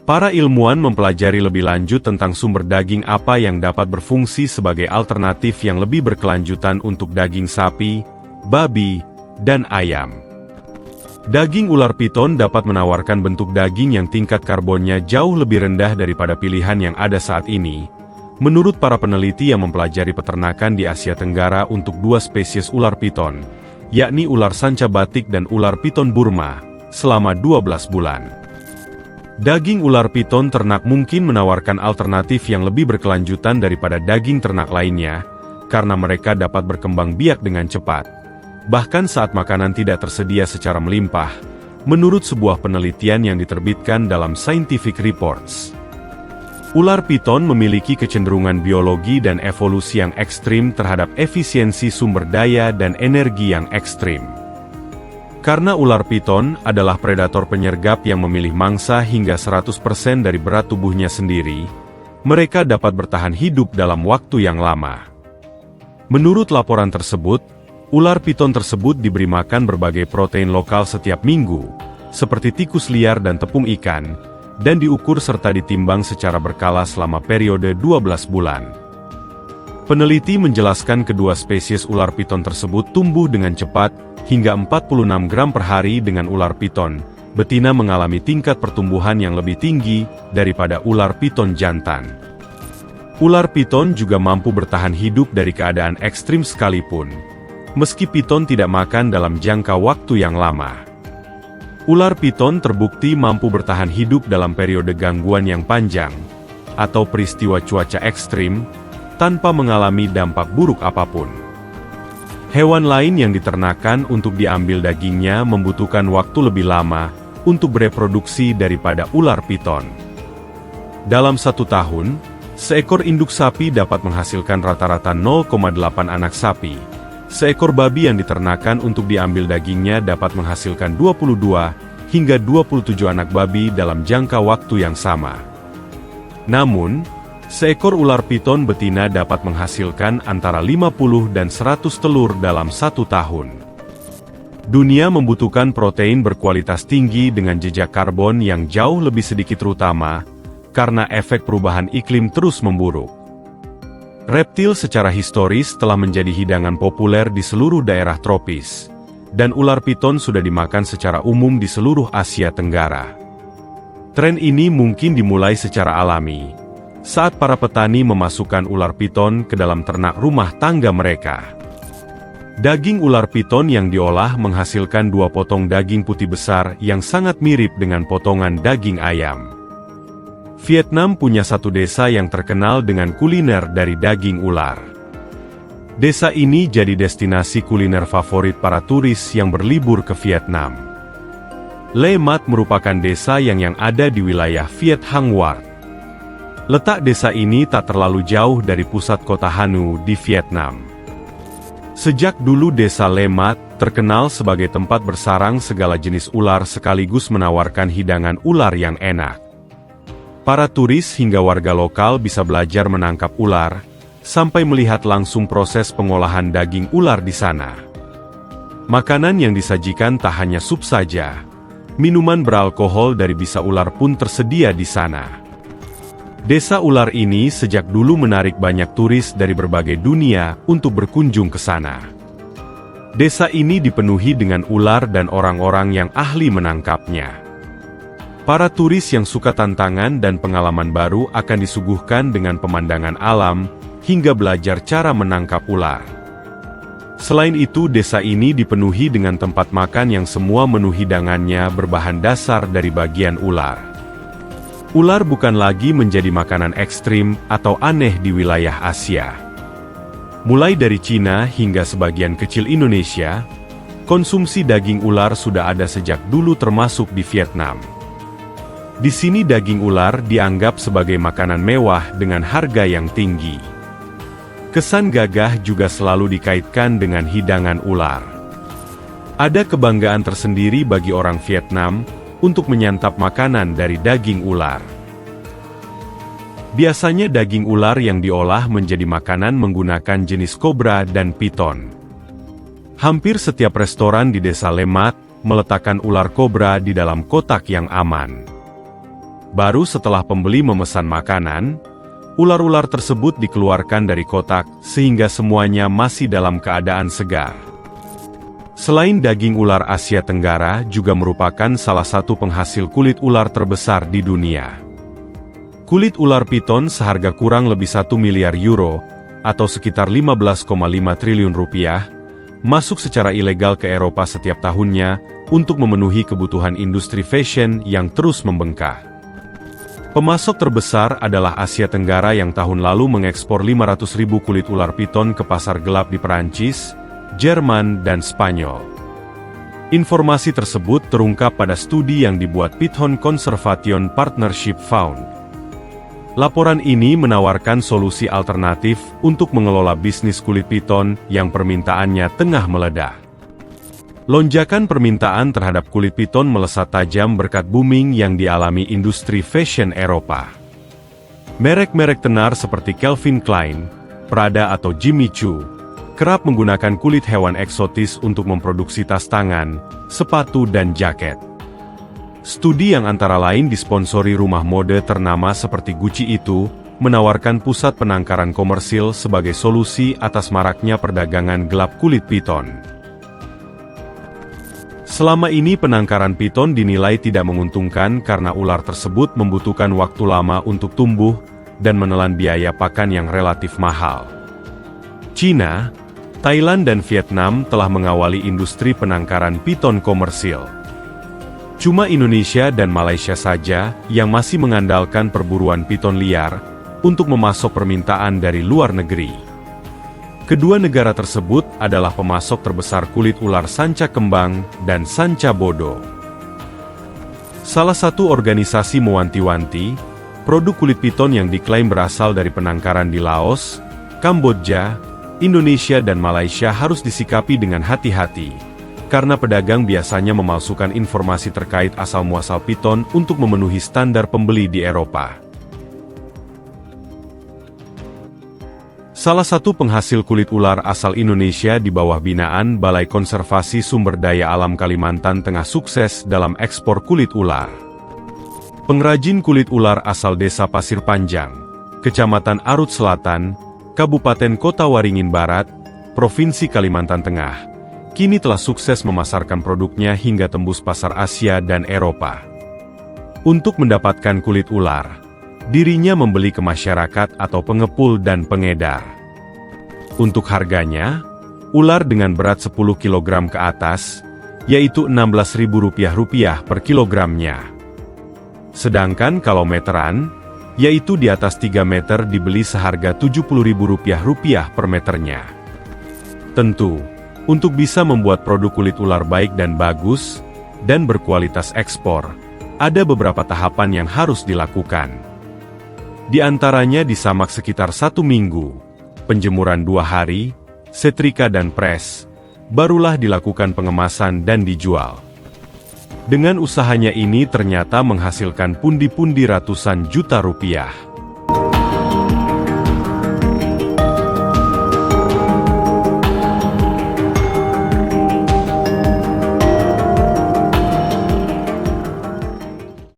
Para ilmuwan mempelajari lebih lanjut tentang sumber daging apa yang dapat berfungsi sebagai alternatif yang lebih berkelanjutan untuk daging sapi, babi, dan ayam. Daging ular piton dapat menawarkan bentuk daging yang tingkat karbonnya jauh lebih rendah daripada pilihan yang ada saat ini, menurut para peneliti yang mempelajari peternakan di Asia Tenggara untuk dua spesies ular piton, yakni ular sanca batik dan ular piton Burma, selama 12 bulan. Daging ular piton ternak mungkin menawarkan alternatif yang lebih berkelanjutan daripada daging ternak lainnya, karena mereka dapat berkembang biak dengan cepat, bahkan saat makanan tidak tersedia secara melimpah, menurut sebuah penelitian yang diterbitkan dalam Scientific Reports. Ular piton memiliki kecenderungan biologi dan evolusi yang ekstrim terhadap efisiensi sumber daya dan energi yang ekstrim. Karena ular piton adalah predator penyergap yang memilih mangsa hingga 100% dari berat tubuhnya sendiri, mereka dapat bertahan hidup dalam waktu yang lama. Menurut laporan tersebut, ular piton tersebut diberi makan berbagai protein lokal setiap minggu, seperti tikus liar dan tepung ikan, dan diukur serta ditimbang secara berkala selama periode 12 bulan. Peneliti menjelaskan kedua spesies ular piton tersebut tumbuh dengan cepat, hingga 46 gram per hari dengan ular piton. Betina mengalami tingkat pertumbuhan yang lebih tinggi daripada ular piton jantan. Ular piton juga mampu bertahan hidup dari keadaan ekstrim sekalipun, meski piton tidak makan dalam jangka waktu yang lama. Ular piton terbukti mampu bertahan hidup dalam periode gangguan yang panjang, atau peristiwa cuaca ekstrim, tanpa mengalami dampak buruk apapun. Hewan lain yang diternakan untuk diambil dagingnya membutuhkan waktu lebih lama untuk bereproduksi daripada ular piton. Dalam 1 tahun, seekor induk sapi dapat menghasilkan rata-rata 0,8 anak sapi. Seekor babi yang diternakan untuk diambil dagingnya dapat menghasilkan 22 hingga 27 anak babi dalam jangka waktu yang sama. Namun, seekor ular piton betina dapat menghasilkan antara 50 dan 100 telur dalam 1 tahun. Dunia membutuhkan protein berkualitas tinggi dengan jejak karbon yang jauh lebih sedikit terutama, karena efek perubahan iklim terus memburuk. Reptil secara historis telah menjadi hidangan populer di seluruh daerah tropis, dan ular piton sudah dimakan secara umum di seluruh Asia Tenggara. Tren ini mungkin dimulai secara alami, saat para petani memasukkan ular piton ke dalam ternak rumah tangga mereka. Daging ular piton yang diolah menghasilkan 2 potong daging putih besar yang sangat mirip dengan potongan daging ayam. Vietnam punya satu desa yang terkenal dengan kuliner dari daging ular. Desa ini jadi destinasi kuliner favorit para turis yang berlibur ke Vietnam. Le Mat merupakan desa yang ada di wilayah Viet Hang Nguyen. Letak desa ini tak terlalu jauh dari pusat kota Hanu di Vietnam. Sejak dulu desa Le Mat terkenal sebagai tempat bersarang segala jenis ular sekaligus menawarkan hidangan ular yang enak. Para turis hingga warga lokal bisa belajar menangkap ular, sampai melihat langsung proses pengolahan daging ular di sana. Makanan yang disajikan tak hanya sup saja, minuman beralkohol dari bisa ular pun tersedia di sana. Desa ular ini sejak dulu menarik banyak turis dari berbagai dunia untuk berkunjung ke sana. Desa ini dipenuhi dengan ular dan orang-orang yang ahli menangkapnya. Para turis yang suka tantangan dan pengalaman baru akan disuguhkan dengan pemandangan alam, hingga belajar cara menangkap ular. Selain itu, desa ini dipenuhi dengan tempat makan yang semua menu hidangannya berbahan dasar dari bagian ular. Ular bukan lagi menjadi makanan ekstrim atau aneh di wilayah Asia. Mulai dari Cina hingga sebagian kecil Indonesia, konsumsi daging ular sudah ada sejak dulu termasuk di Vietnam. Di sini daging ular dianggap sebagai makanan mewah dengan harga yang tinggi. Kesan gagah juga selalu dikaitkan dengan hidangan ular. Ada kebanggaan tersendiri bagi orang Vietnam untuk menyantap makanan dari daging ular. Biasanya daging ular yang diolah menjadi makanan menggunakan jenis kobra dan piton. Hampir setiap restoran di desa Le Mat meletakkan ular kobra di dalam kotak yang aman. Baru setelah pembeli memesan makanan, ular-ular tersebut dikeluarkan dari kotak sehingga semuanya masih dalam keadaan segar. Selain daging ular, Asia Tenggara juga merupakan salah satu penghasil kulit ular terbesar di dunia. Kulit ular piton seharga kurang lebih 1 miliar euro, atau sekitar 15,5 triliun rupiah, masuk secara ilegal ke Eropa setiap tahunnya untuk memenuhi kebutuhan industri fashion yang terus membengkak. Pemasok terbesar adalah Asia Tenggara yang tahun lalu mengekspor 500.000 kulit ular piton ke pasar gelap di Perancis, Jerman, dan Spanyol. Informasi tersebut terungkap pada studi yang dibuat Python Conservation Partnership Fund. Laporan ini menawarkan solusi alternatif untuk mengelola bisnis kulit piton yang permintaannya tengah meledak. Lonjakan permintaan terhadap kulit piton melesat tajam berkat booming yang dialami industri fashion Eropa. Merek-merek tenar seperti Calvin Klein, Prada atau Jimmy Choo kerap menggunakan kulit hewan eksotis untuk memproduksi tas tangan, sepatu dan jaket. Studi yang antara lain disponsori rumah mode ternama seperti Gucci itu, menawarkan pusat penangkaran komersil sebagai solusi atas maraknya perdagangan gelap kulit piton. Selama ini penangkaran piton dinilai tidak menguntungkan karena ular tersebut membutuhkan waktu lama untuk tumbuh dan menelan biaya pakan yang relatif mahal. China, Thailand dan Vietnam telah mengawali industri penangkaran piton komersil. Cuma Indonesia dan Malaysia saja yang masih mengandalkan perburuan piton liar untuk memasok permintaan dari luar negeri. Kedua negara tersebut adalah pemasok terbesar kulit ular sanca kembang dan sanca bodo. Salah satu organisasi mewanti-wanti, produk kulit piton yang diklaim berasal dari penangkaran di Laos, Kamboja, Indonesia dan Malaysia harus disikapi dengan hati-hati. Karena pedagang biasanya memalsukan informasi terkait asal-muasal piton untuk memenuhi standar pembeli di Eropa. Salah satu penghasil kulit ular asal Indonesia di bawah binaan Balai Konservasi Sumber Daya Alam Kalimantan Tengah sukses dalam ekspor kulit ular. Pengrajin kulit ular asal Desa Pasir Panjang, Kecamatan Arut Selatan, Kabupaten Kota Waringin Barat, Provinsi Kalimantan Tengah, kini telah sukses memasarkan produknya hingga tembus pasar Asia dan Eropa. Untuk mendapatkan kulit ular, dirinya membeli ke masyarakat atau pengepul dan pengedar. Untuk harganya, ular dengan berat 10 kg ke atas, yaitu Rp16.000 per kilogramnya. Sedangkan kalau meteran, yaitu di atas 3 meter dibeli seharga Rp70.000 per meternya. Tentu, untuk bisa membuat produk kulit ular baik dan bagus, dan berkualitas ekspor, ada beberapa tahapan yang harus dilakukan. Di antaranya disamak sekitar 1 minggu, penjemuran 2 hari, setrika dan pres, barulah dilakukan pengemasan dan dijual. Dengan usahanya ini ternyata menghasilkan pundi-pundi ratusan juta rupiah.